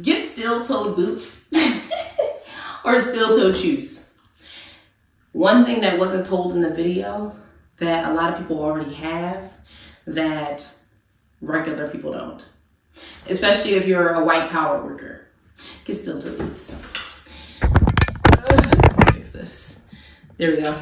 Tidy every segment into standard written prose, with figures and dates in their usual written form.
Get steel-toed boots or steel-toed shoes. One thing that wasn't told in the video that a lot of people already have that regular people don't, especially if you're a white-collar worker. Get steel-toed boots. Fix this. There we go.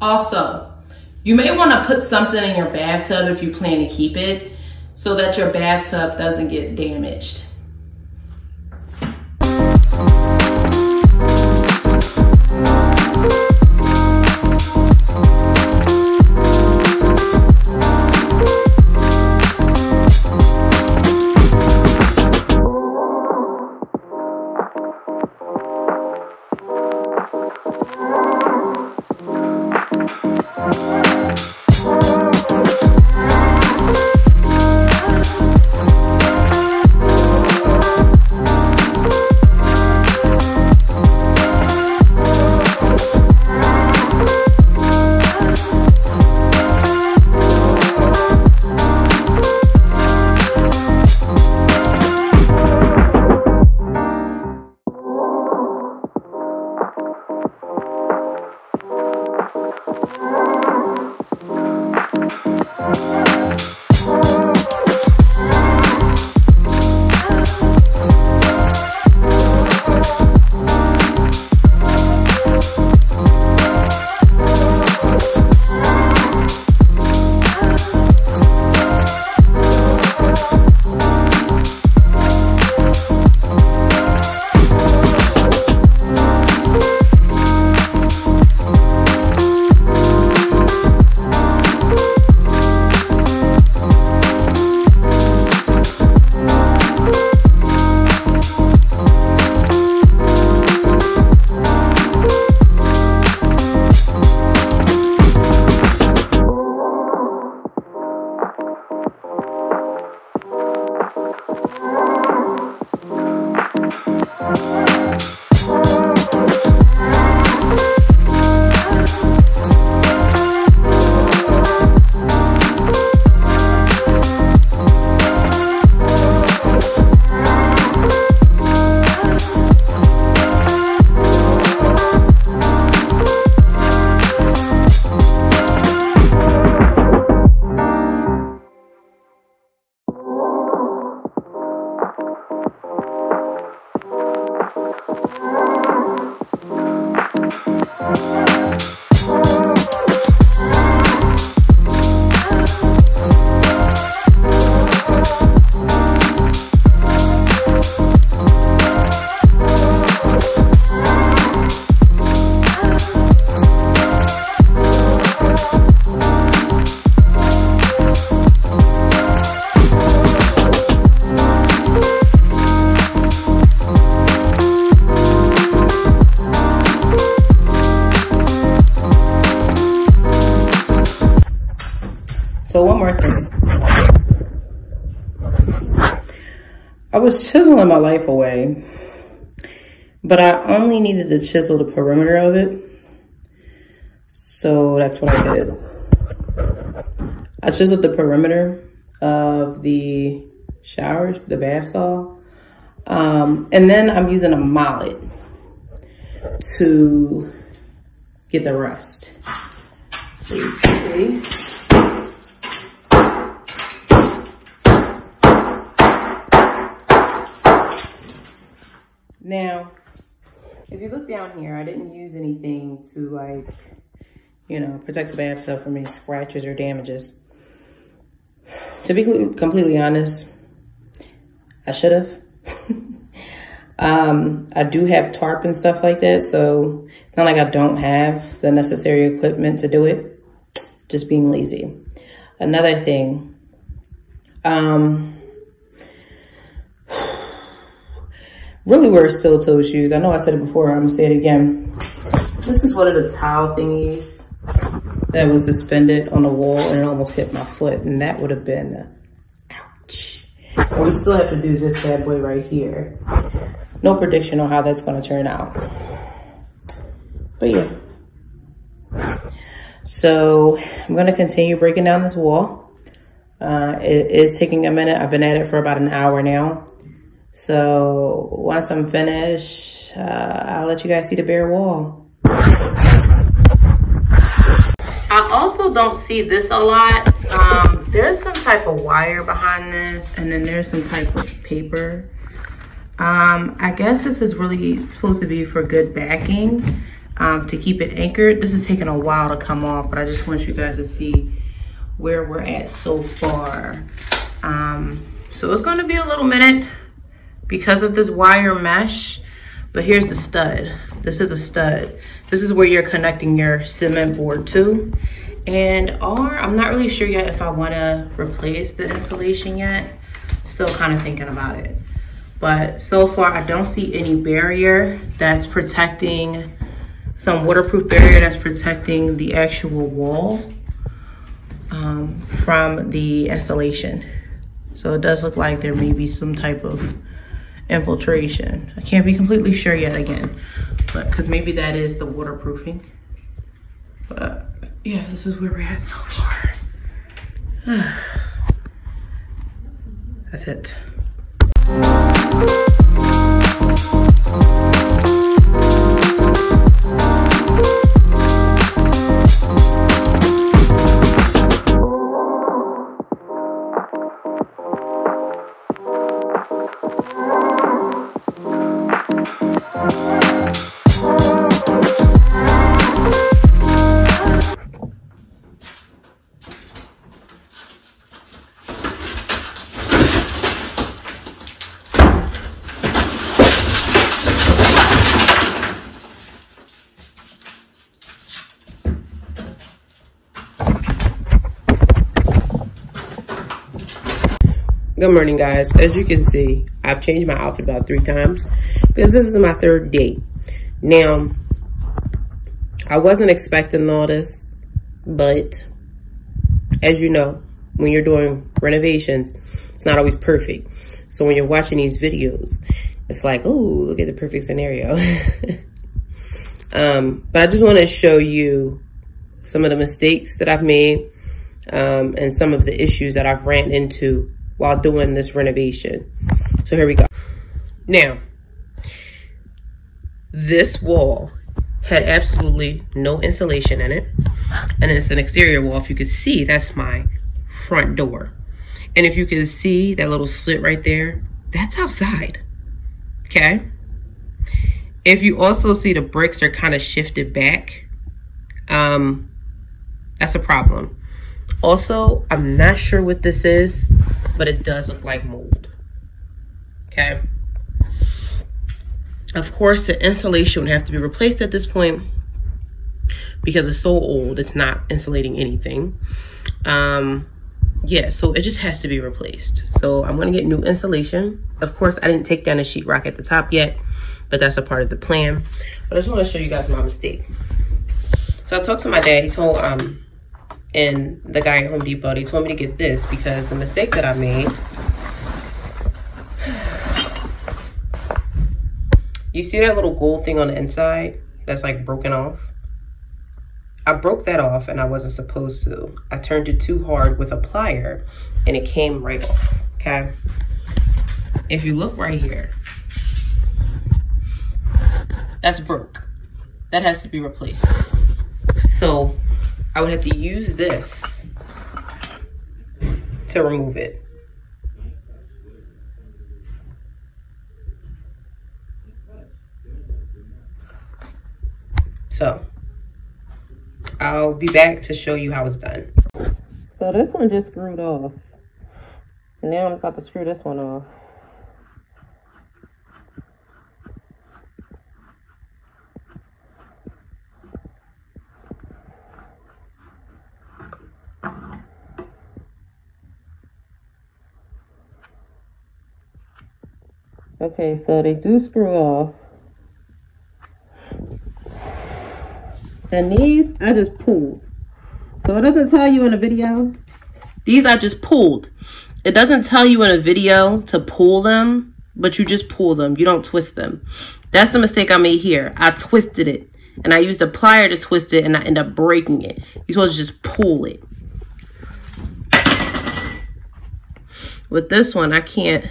Also, you may want to put something in your bathtub if you plan to keep it so that your bathtub doesn't get damaged. So one more thing. I was chiseling my life away, but I only needed to chisel the perimeter of it. So that's what I did. I chiseled the perimeter of the showers, the bath stall. And then I'm using a mallet to get the rest. Basically. Now, if you look down here, I didn't use anything to, like, you know, protect the bathtub from any scratches or damages. To be completely honest, I should have. I do have tarp and stuff like that, so it's not like I don't have the necessary equipment to do it. Just being lazy. Another thing, really wear steel-toe shoes. I know I said it before, I'm gonna say it again. This is one of the towel thingies that was suspended on the wall and it almost hit my foot, and that would have been, ouch. And we still have to do this bad boy right here. No prediction on how that's gonna turn out. But yeah. So I'm gonna continue breaking down this wall. It is taking a minute. I've been at it for about an hour now. So once I'm finished, I'll let you guys see the bare wall. I also don't see this a lot. There's some type of wire behind this, and then there's some type of paper. I guess this is really supposed to be for good backing, to keep it anchored. This is taking a while to come off, but I just want you guys to see where we're at so far. So it's going to be a little minute because of this wire mesh, but here's the stud. This is a stud. This is where you're connecting your cement board to. And I'm not really sure yet if I want to replace the insulation yet. Still kind of thinking about it. But so far I don't see any barrier that's protecting, some waterproof barrier that's protecting the actual wall from the insulation. So it does look like there may be some type of infiltration. I can't be completely sure yet again, but because maybe that is the waterproofing. But yeah, this is where we're at so far. That's it. Good morning, guys. As you can see, I've changed my outfit about 3 times because this is my 3rd day. Now, I wasn't expecting all this, but as you know, when you're doing renovations, it's not always perfect. So when you're watching these videos, it's like, oh, look at the perfect scenario. But I just want to show you some of the mistakes that I've made and some of the issues that I've ran into while doing this renovation. So here we go. Now, this wall had absolutely no insulation in it. And it's an exterior wall. If you could see, that's my front door. And if you can see that little slit right there, that's outside. Okay? If you also see the bricks are kind of shifted back, that's a problem. Also, I'm not sure what this is, but it does look like mold. Okay. Of course, the insulation would have to be replaced at this point because it's so old, it's not insulating anything. Yeah, so it just has to be replaced. So I'm gonna get new insulation. Of course, I didn't take down the sheetrock at the top yet, but that's a part of the plan. But I just want to show you guys my mistake. So I talked to my dad. He told and the guy at Home Depot, he told me to get this because the mistake that I made, you see that little gold thing on the inside that's like broken off? I broke that off and I wasn't supposed to. I turned it too hard with a plier and it came right off, okay? If you look right here, that's broke. That has to be replaced. So I would have to use this to remove it. So I'll be back to show you how it's done. So this one just screwed off. And now I'm about to screw this one off. Okay, so they do screw off. And these I just pulled. So it doesn't tell you in a video. These I just pulled. It doesn't tell you in a video to pull them, but you just pull them. You don't twist them. That's the mistake I made here. I twisted it. And I used a plier to twist it, and I ended up breaking it. You're supposed to just pull it. With this one, I can't.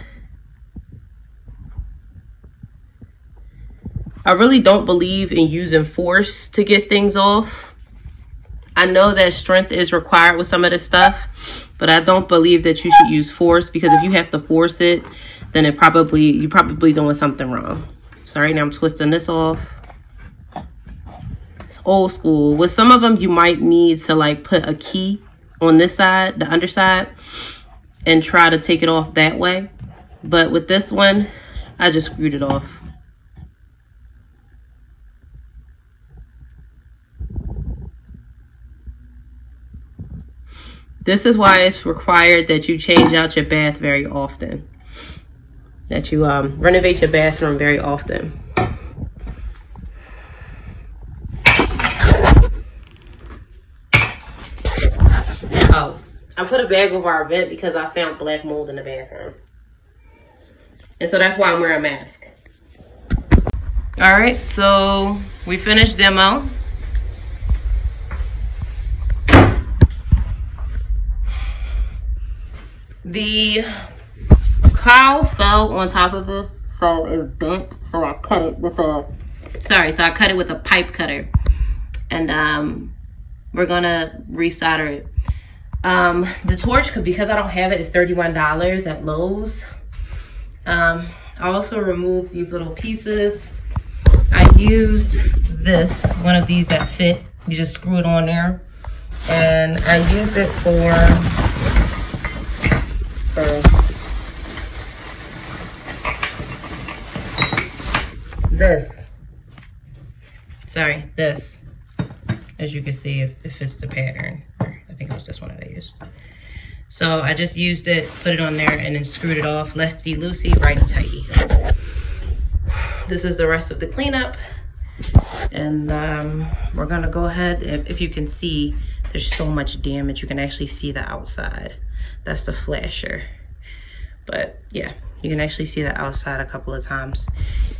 I really don't believe in using force to get things off. I know that strength is required with some of this stuff, but I don't believe that you should use force, because if you have to force it, then you're probably doing something wrong. So right now I'm twisting this off. It's old school. With some of them, you might need to like put a key on this side, the underside, and try to take it off that way. But with this one, I just screwed it off. This is why it's required that you change out your bath very often. That you renovate your bathroom very often. Oh, I put a bag over our vent because I found black mold in the bathroom. And so that's why I'm wearing a mask. Alright, so we finished demo. The towel fell on top of this, so it bent. So I cut it with a, I cut it with a pipe cutter, and we're gonna resolder it. The torch, because I don't have it, is $31 at Lowe's. I also removed these little pieces. I used this, one of these that fit. You just screw it on there, and I used it for this. Sorry, this. As you can see, it fits the pattern. I think it was this one that I used. So I just used it, put it on there, and then screwed it off. Lefty loosey, righty tighty. This is the rest of the cleanup. And we're gonna go ahead. If you can see, there's so much damage. You can actually see the outside. That's the flasher. But yeah, you can actually see the outside a couple of times,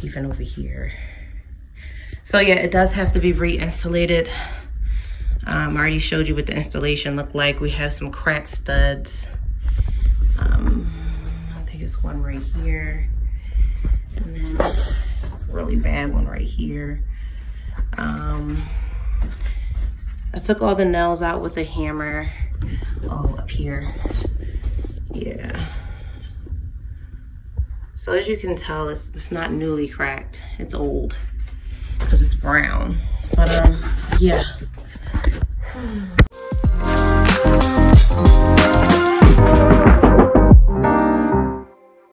even over here. So yeah, it does have to be re-insulated. I already showed you what the installation looked like. We have some cracked studs. I think it's one right here, and then a really bad one right here. I took all the nails out with a hammer. Oh, up here. Yeah. So as you can tell, it's not newly cracked. It's old because it's brown. But yeah.